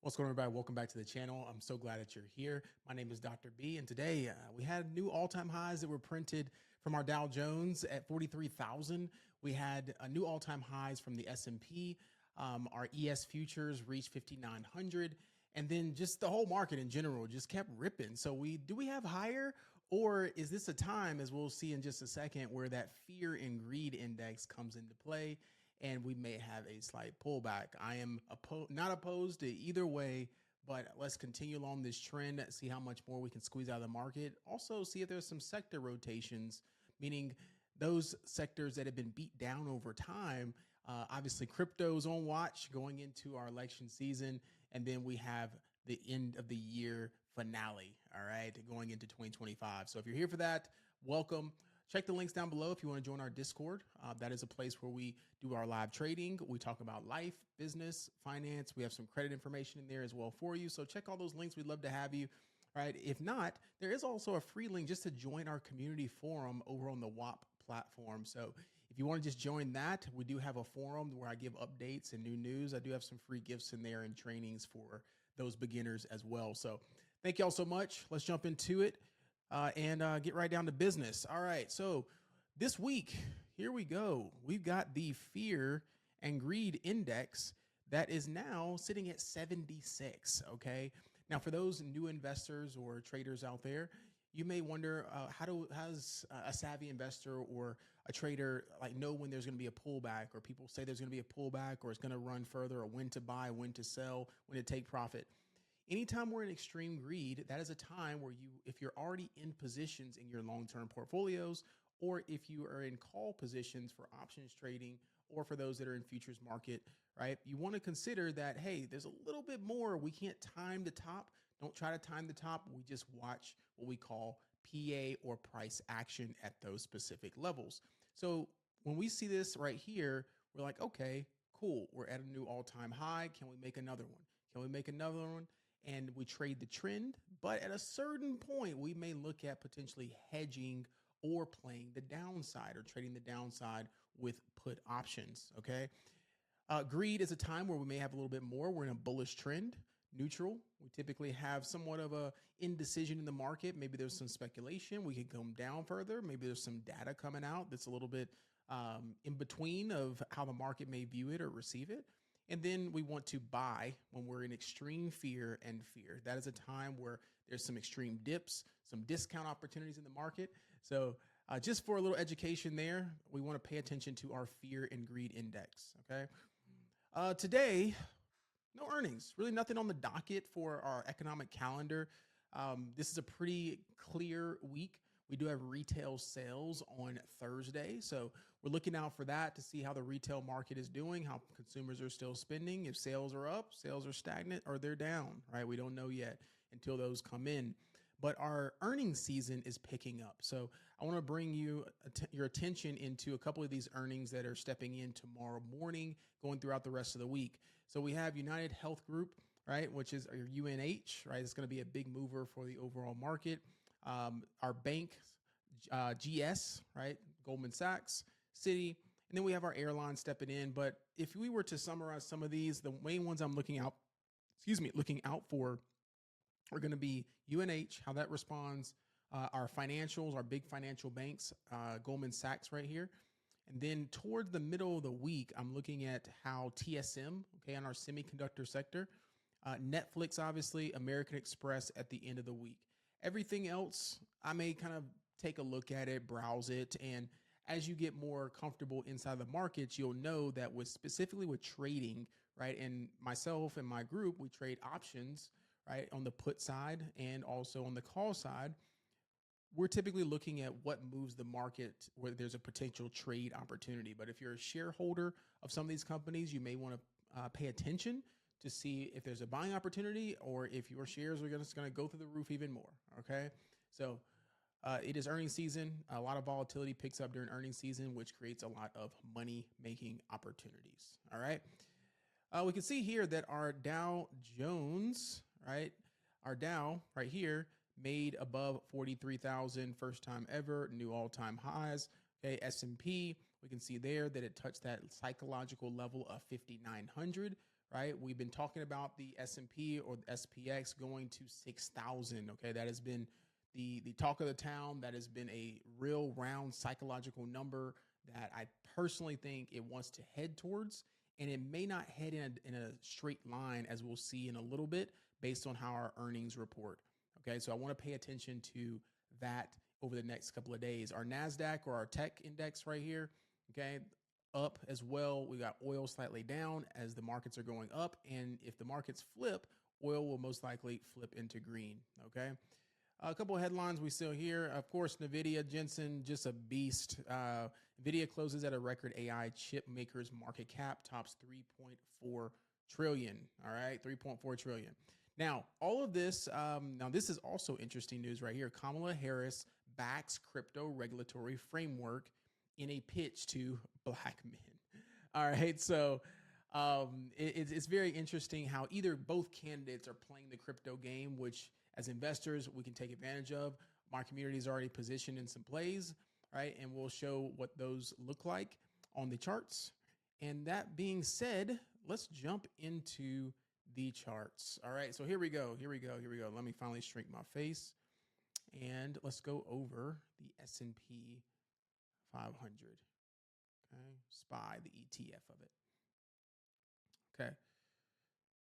What's going on, everybody? Welcome back to the channel. I'm so glad that you're here. My name is Dr. B, and today we had new all-time highs that were printed from our Dow Jones at 43,000. We had new all-time highs from the S&P. Our ES futures reached 5,900, and then just the whole market in general just kept ripping. So do we have higher, or is this a time, as we'll see in just a second, where that fear and greed index comes into play? And we may have a slight pullback. I am not opposed to either way, but let's continue along this trend, see how much more we can squeeze out of the market. Also, see if there's some sector rotations, meaning those sectors that have been beat down over time. Obviously, crypto's on watch going into our election season, and then we have the end of the year finale, all right, going into 2025. So if you're here for that, welcome. Check the links down below if you want to join our Discord. That is a place where we do our live trading. We talk about life, business, finance. We have some credit information in there as well for you. So check all those links. We'd love to have you. All right. If not, there is also a free link just to join our community forum over on the WAP platform. So if you want to just join that, we do have a forum where I give updates and new news. I do have some free gifts in there and trainings for those beginners as well. So thank you all so much. Let's jump into it. And get right down to business. All right, so this week, here we go. We've got the fear and greed index that is now sitting at 76, okay? Now, for those new investors or traders out there, you may wonder, how's a savvy investor or a trader know when there's going to be a pullback, or people say there's going to be a pullback or it's going to run further, or when to buy, when to sell, when to take profit. Anytime we're in extreme greed, that is a time where if you're already in positions in your long-term portfolios, or if you are in call positions for options trading, or for those that are in futures market, right? You want to consider that, hey, there's a little bit more. We can't time the top. Don't try to time the top. We just watch what we call PA or price action at those specific levels. So when we see this right here, we're like, okay, cool. We're at a new all-time high. Can we make another one? Can we make another one? And we trade the trend, but at a certain point, we may look at potentially hedging or playing the downside or trading the downside with put options, okay? Greed is a time where we may have a little bit more. We're in a bullish trend. Neutral, we typically have somewhat of a indecision in the market. Maybe there's some speculation. We could come down further. Maybe there's some data coming out that's a little bit in between of how the market may view it or receive it. And then we want to buy when we're in extreme fear and fear. That is a time where there's some extreme dips, some discount opportunities in the market. So just for a little education there, we want to pay attention to our fear and greed index, okay? Today, no earnings, really nothing on the docket for our economic calendar. This is a pretty clear week. We do have retail sales on Thursday, so we're looking out for that to see how the retail market is doing, how consumers are still spending, if sales are up, sales are stagnant, or they're down, right? We don't know yet until those come in. But our earnings season is picking up. So I want to bring your attention into a couple of these earnings that are stepping in tomorrow morning, going throughout the rest of the week. So we have United Health Group, right, which is your UNH, right? It's going to be a big mover for the overall market. Our bank, GS, right? Goldman Sachs, Citi, and then we have our airline stepping in. But if we were to summarize some of these, the main ones I'm looking out for are going to be UNH, how that responds, our financials, our big financial banks, Goldman Sachs right here. And then toward the middle of the week, I'm looking at how TSM, okay, on our semiconductor sector, Netflix, obviously, American Express at the end of the week. Everything else, I may kind of take a look at it, browse it, and as you get more comfortable inside the markets, you'll know that specifically with trading, right, and myself and my group, we trade options, right, on the put side and also on the call side. We're typically looking at what moves the market where there's a potential trade opportunity. But if you're a shareholder of some of these companies, you may want to pay attention to see if there's a buying opportunity or if your shares are just going to go through the roof even more, okay? So it is earnings season. A lot of volatility picks up during earnings season, which creates a lot of money-making opportunities, all right? We can see here that our Dow Jones, right, our Dow right here made above 43,000, first time ever, new all-time highs. Okay, S&P, we can see there that it touched that psychological level of 5,900, right? We've been talking about the S&P or the SPX going to 6,000. Okay, that has been the talk of the town. That has been a real round psychological number that I personally think it wants to head towards, and it may not head in a straight line, as we'll see in a little bit based on how our earnings report. Okay, so I want to pay attention to that over the next couple of days. Our NASDAQ or our tech index right here, okay, up as well. We got oil slightly down as the markets are going up. And if the markets flip, oil will most likely flip into green. Okay. A couple of headlines we still hear. Of course, NVIDIA, Jensen, just a beast. NVIDIA closes at a record AI chip makers market cap, tops 3.4 trillion. All right. 3.4 trillion. Now, all of this, now this is also interesting news right here. Kamala Harris backs crypto regulatory framework in a pitch to black men. All right. So it's very interesting how either both candidates are playing the crypto game, which as investors, we can take advantage of. My community is already positioned in some plays, right? And we'll show what those look like on the charts. And that being said, let's jump into the charts. All right. So here we go. Let me finally shrink my face and let's go over the S&P 500. Okay. SPY, the ETF of it. Okay.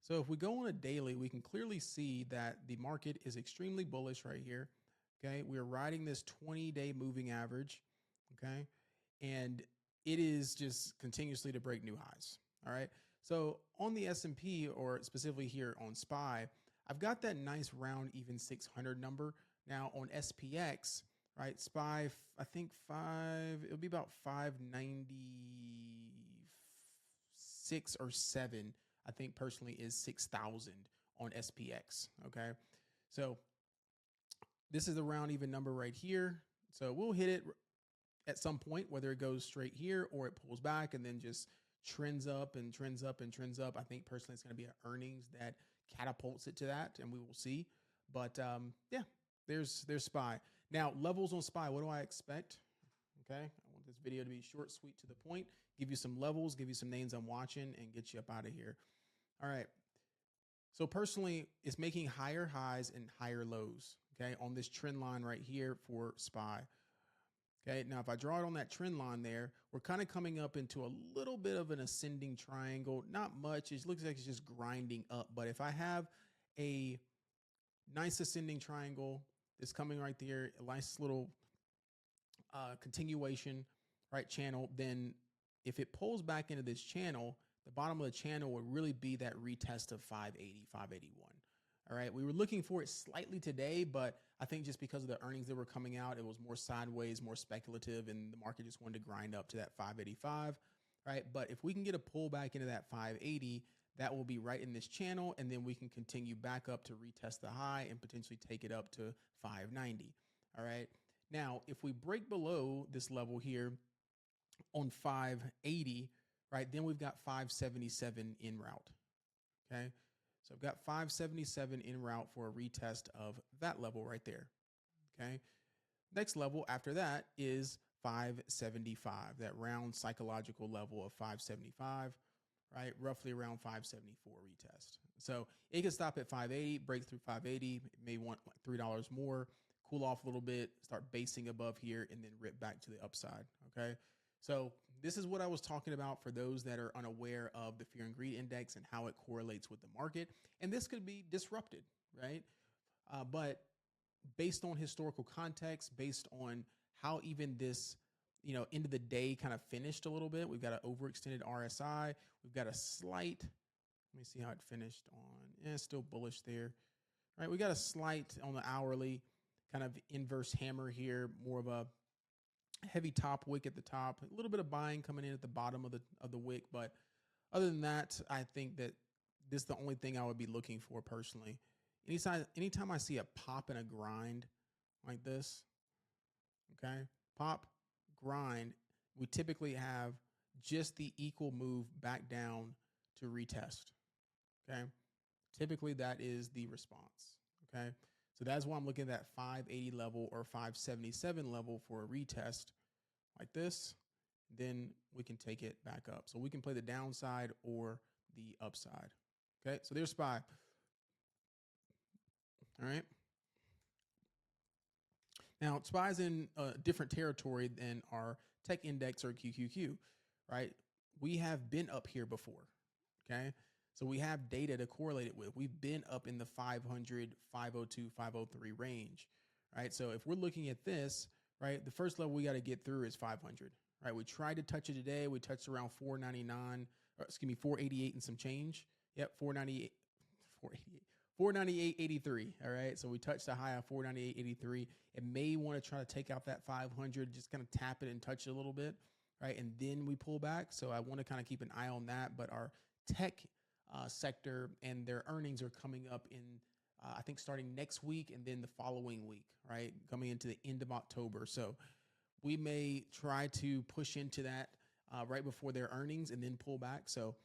So if we go on a daily, we can clearly see that the market is extremely bullish right here. Okay. We're riding this 20-day moving average. Okay. And it is just continuously to break new highs. All right. So on the S&P, or specifically here on SPY, I've got that nice round even 600 number. Now on SPX, right, SPY, I think it'll be about 596 or 7. I think personally is 6,000 on SPX. Okay. So this is the round even number right here. So we'll hit it at some point, whether it goes straight here or it pulls back and then just trends up and trends up and trends up. I think personally it's going to be an earnings that catapults it to that, and we will see. But yeah, there's SPY. Now, levels on SPY, what do I expect? Okay, I want this video to be short, sweet, to the point, give you some levels, give you some names I'm watching, and get you up out of here. All right. So personally, it's making higher highs and higher lows, okay, on this trend line right here for SPY. Okay, now if I draw it on that trend line there, we're kind of coming up into a little bit of an ascending triangle. Not much. It looks like it's just grinding up. But if I have a nice ascending triangle that's coming right there, a nice little continuation, right, channel, then if it pulls back into this channel, the bottom of the channel would really be that retest of 580, 581. All right, we were looking for it slightly today, but I think just because of the earnings that were coming out, it was more sideways, more speculative, and the market just wanted to grind up to that 585, right? But if we can get a pullback into that 580, that will be right in this channel, and then we can continue back up to retest the high and potentially take it up to 590, all right? Now, if we break below this level here on 580, right, then we've got 577 en route, okay? So I've got 577 en route for a retest of that level right there. Okay. Next level after that is 575, that round psychological level of 575, right? Roughly around 574 retest. So it can stop at 580, break through 580, may want like $3 more, cool off a little bit, start basing above here, and then rip back to the upside. Okay. So this is what I was talking about for those that are unaware of the fear and greed index and how it correlates with the market. And this could be disrupted, right? But based on historical context, based on how even this, end of the day kind of finished a little bit, we've got an overextended RSI. We've got a slight, let me see how it finished on, still bullish there, right? We got a slight on the hourly kind of inverse hammer here, more of a heavy top wick at the top, a little bit of buying coming in at the bottom of the wick. But other than that, I think that this is the only thing I would be looking for personally. Anytime I see a pop and a grind like this, okay, pop, grind, we typically have just the equal move back down to retest, okay? Typically that is the response, okay? So that's why I'm looking at that 580 level or 577 level for a retest like this. Then we can take it back up. So we can play the downside or the upside. Okay, so there's SPY. All right. Now, SPY is in a different territory than our tech index or QQQ, right? We have been up here before, okay? So we have data to correlate it with. We've been up in the 500, 502, 503 range, right? So if we're looking at this, right, the first level we got to get through is 500, right? We tried to touch it today. We touched around 499, or excuse me, 488 and some change. Yep, 498, 488. 498.83. All right. So we touched the high of 498.83. It may want to try to take out that 500, just kind of tap it and touch it a little bit. Right. And then we pull back. So I want to kind of keep an eye on that. But our tech sector and their earnings are coming up in, I think, starting next week and then the following week. Right. Coming into the end of October. So we may try to push into that right before their earnings and then pull back. So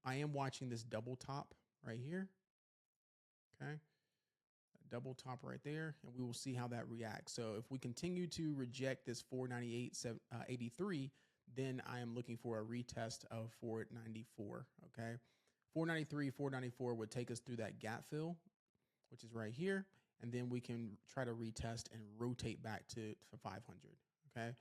I am watching this double top right here. Okay, double top right there, and we will see how that reacts. So if we continue to reject this 498.83, then I am looking for a retest of 494. Okay, 493, 494 would take us through that gap fill, which is right here, and then we can try to retest and rotate back to 500. Okay,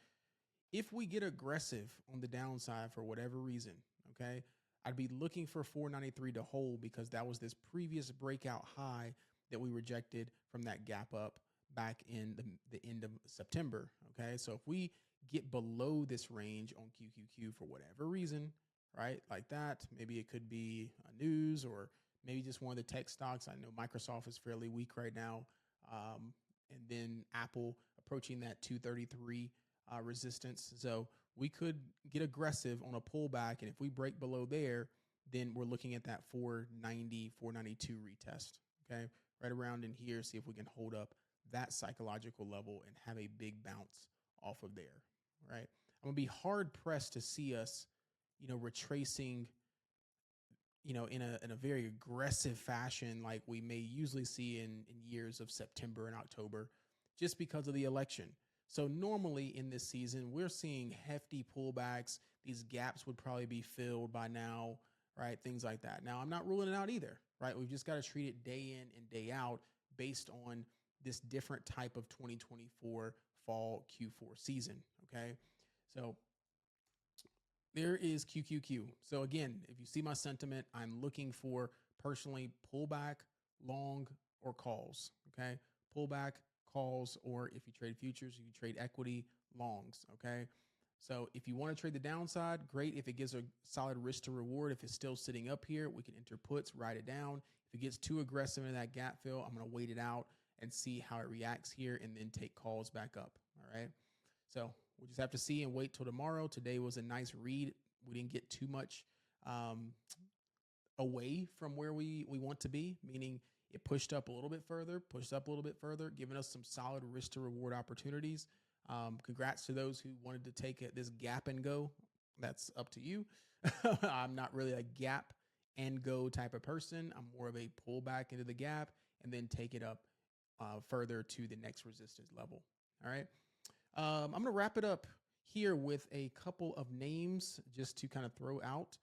if we get aggressive on the downside for whatever reason, okay, I'd be looking for 493 to hold because that was this previous breakout high that we rejected from that gap up back in the end of September. Okay, so if we get below this range on QQQ for whatever reason, right, like that, maybe it could be a news or maybe just one of the tech stocks. I know Microsoft is fairly weak right now. And then Apple approaching that 233 resistance. So we could get aggressive on a pullback. And if we break below there, then we're looking at that 490, 492 retest. Okay. Right around in here, see if we can hold up that psychological level and have a big bounce off of there. Right. I'm going to be hard pressed to see us, retracing, in a very aggressive fashion like we may usually see in years of September and October, just because of the election. So normally in this season, we're seeing hefty pullbacks. These gaps would probably be filled by now, right? Things like that. Now, I'm not ruling it out either, right? We've just got to treat it day in and day out based on this different type of 2024 fall Q4 season, okay? So there is QQQ. So again, if you see my sentiment, I'm looking for personally pullback, long, or calls, okay? Pullback, calls, or if you trade futures, you trade equity, longs, okay? So if you want to trade the downside, great. If it gives a solid risk to reward, if it's still sitting up here, we can enter puts, write it down. If it gets too aggressive in that gap fill, I'm going to wait it out and see how it reacts here and then take calls back up, all right? So we'll just have to see and wait till tomorrow. Today was a nice read. We didn't get too much away from where we want to be, meaning it pushed up a little bit further, giving us some solid risk to reward opportunities. Congrats to those who wanted to take this gap and go. That's up to you. I'm not really a gap and go type of person. I'm more of a pullback into the gap and then take it up further to the next resistance level. All right. I'm going to wrap it up here with a couple of names just to kind of throw out.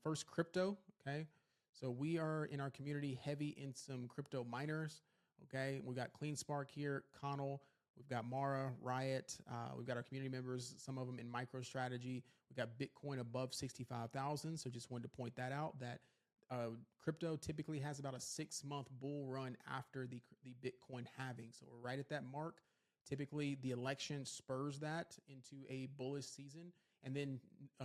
First, crypto. Okay. So we are in our community heavy in some crypto miners. Okay. We got Clean Spark here, Connell. We've got Mara, Riot. We've got our community members, some of them in MicroStrategy. We got Bitcoin above 65,000. So just wanted to point that out that crypto typically has about a 6-month bull run after the Bitcoin halving. So we're right at that mark. Typically, the election spurs that into a bullish season. And then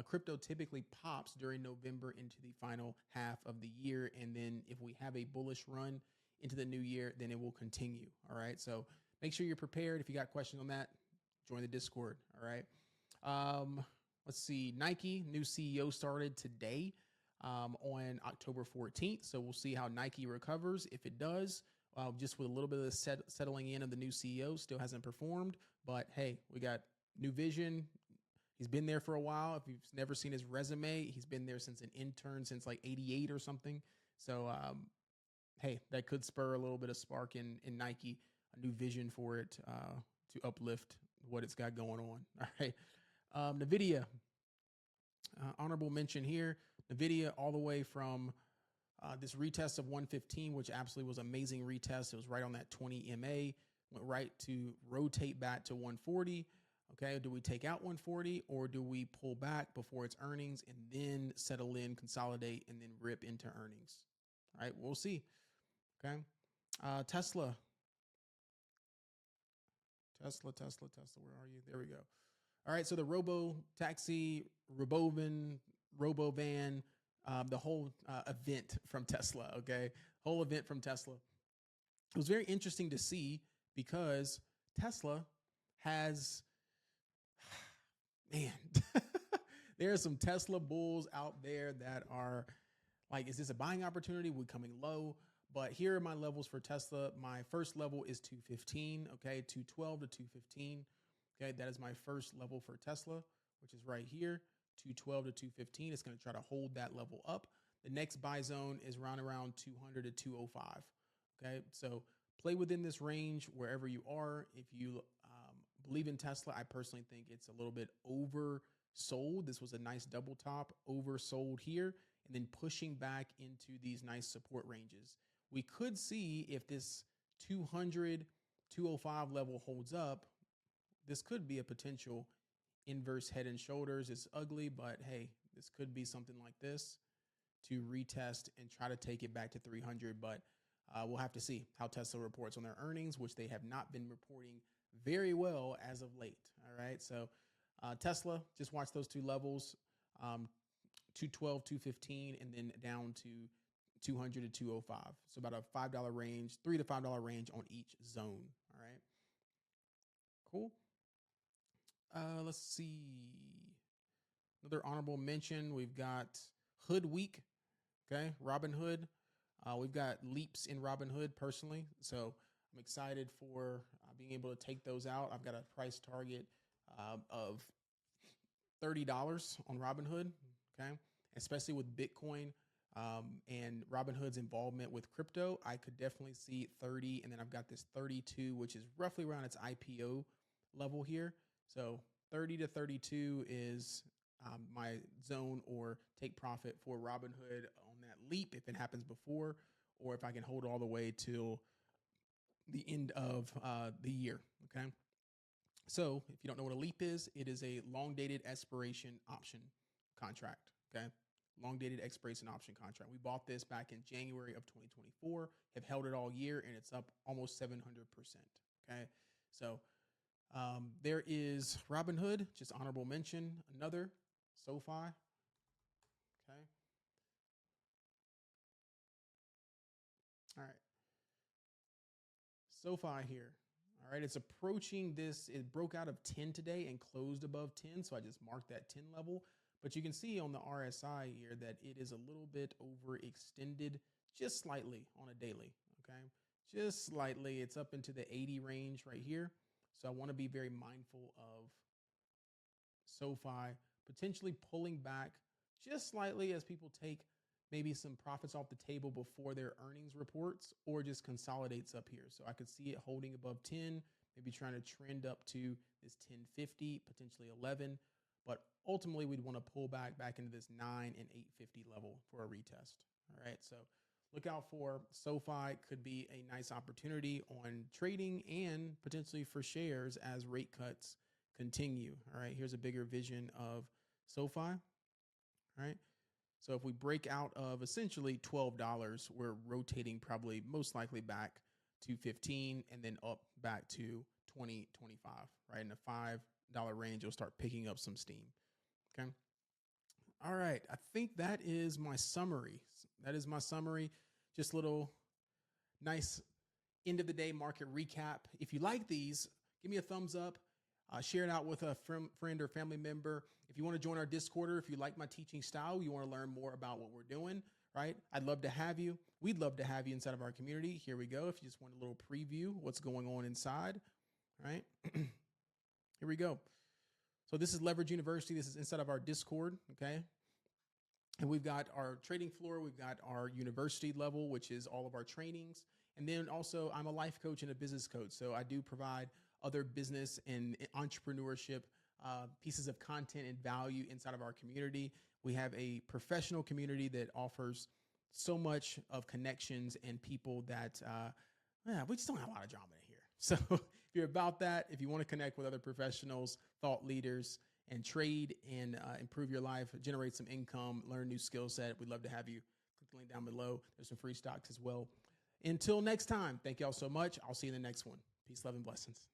crypto typically pops during November into the final half of the year. And then if we have a bullish run into the new year, then it will continue. All right. So make sure you're prepared. If you got questions on that, join the Discord. All right. Let's see. Nike, new CEO started today on October 14th. So we'll see how Nike recovers. If it does, just with a little bit of the settling in of the new CEO, still hasn't performed. But hey, we got new vision. He's been there for a while. If you've never seen his resume, he's been there since an intern since like 88 or something. So, hey, that could spur a little bit of spark in Nike, a new vision for it to uplift what it's got going on. All right. NVIDIA, honorable mention here. NVIDIA all the way from this retest of 115, which absolutely was amazing retest. It was right on that 20 MA, went right to rotate back to 140. Okay, do we take out 140 or do we pull back before its earnings and then settle in, consolidate, and then rip into earnings? All right, we'll see. Okay, Tesla. Tesla, where are you? There we go. All right, so the robo taxi, robovan, the whole event from Tesla, okay? Whole event from Tesla. It was very interesting to see because Tesla has, man, there are some Tesla bulls out there that are like, is this a buying opportunity? We're coming low. But here are my levels for Tesla. My first level is 215, okay, 212 to 215. Okay, that is my first level for Tesla, which is right here, 212 to 215. It's going to try to hold that level up. The next buy zone is around 200 to 205. Okay, so play within this range wherever you are. If you believe in Tesla, I personally think it's a little bit oversold. This was a nice double top, oversold here, and then pushing back into these nice support ranges. We could see if this 200, 205 level holds up, this could be a potential inverse head and shoulders. It's ugly, but hey, this could be something like this to retest and try to take it back to 300. But we'll have to see how Tesla reports on their earnings, which they have not been reporting very well as of late. All right. So Tesla, just watch those two levels, 212, 215, and then down to 200 to 205. So about a $5 range, $3 to $5 range on each zone. All right. Cool. Let's see. Another honorable mention. We've got Hood Week. Okay. Robinhood. We've got leaps in Robinhood personally. So I'm excited for being able to take those out. I've got a price target of $30 on Robinhood. Okay. Especially with Bitcoin and Robinhood's involvement with crypto, I could definitely see 30. And then I've got this 32, which is roughly around its IPO level here. So 30 to 32 is my zone or take profit for Robinhood on that leap if it happens before, or if I can hold all the way till the end of the year. Okay. So if you don't know what a leap is, it is a long dated expiration option contract. Okay. Long dated expiration option contract. We bought this back in January of 2024, have held it all year, and it's up almost 700%. Okay. So there is Robinhood, just honorable mention. Another SOFI. Okay. All right. SOFI here. All right. It's approaching this. It broke out of 10 today and closed above 10. So I just marked that 10 level. But you can see on the RSI here that it is a little bit overextended just slightly on a daily. Okay. Just slightly. It's up into the 80 range right here. So I want to be very mindful of SOFI potentially pulling back just slightly as people take maybe some profits off the table before their earnings reports, or just consolidates up here. So I could see it holding above 10, maybe trying to trend up to this 1050, potentially 11. But ultimately, we'd want to pull back into this 9 and 850 level for a retest. All right. So look out for SOFI. Could be a nice opportunity on trading and potentially for shares as rate cuts continue. All right. Here's a bigger vision of SOFI. All right. So if we break out of essentially $12, we're rotating probably most likely back to 15 and then up back to 20, 25, right? In the $5 range, you'll start picking up some steam. Okay. All right. I think that is my summary. Just a little nice end of the day market recap. If you like these, give me a thumbs up. Share it out with a friend or family member. If you want to join our Discord, if you like my teaching style, you want to learn more about what we're doing, right? I'd love to have you. We'd love to have you inside of our community. Here we go. If you just want a little preview, what's going on inside, right? Here we go. So this is Leverage University. This is inside of our Discord, okay? And we've got our trading floor. We've got our university level, which is all of our trainings. And then also I'm a life coach and a business coach. So I do provide other business and entrepreneurship pieces of content and value inside of our community. We have a professional community that offers so much of connections and people that we just don't have a lot of drama in here. So if you're about that, if you want to connect with other professionals, thought leaders, and trade and improve your life, generate some income, learn a new skill set, we'd love to have you. Click the link down below. There's some free stocks as well. Until next time, thank you all so much. I'll see you in the next one. Peace, love, and blessings.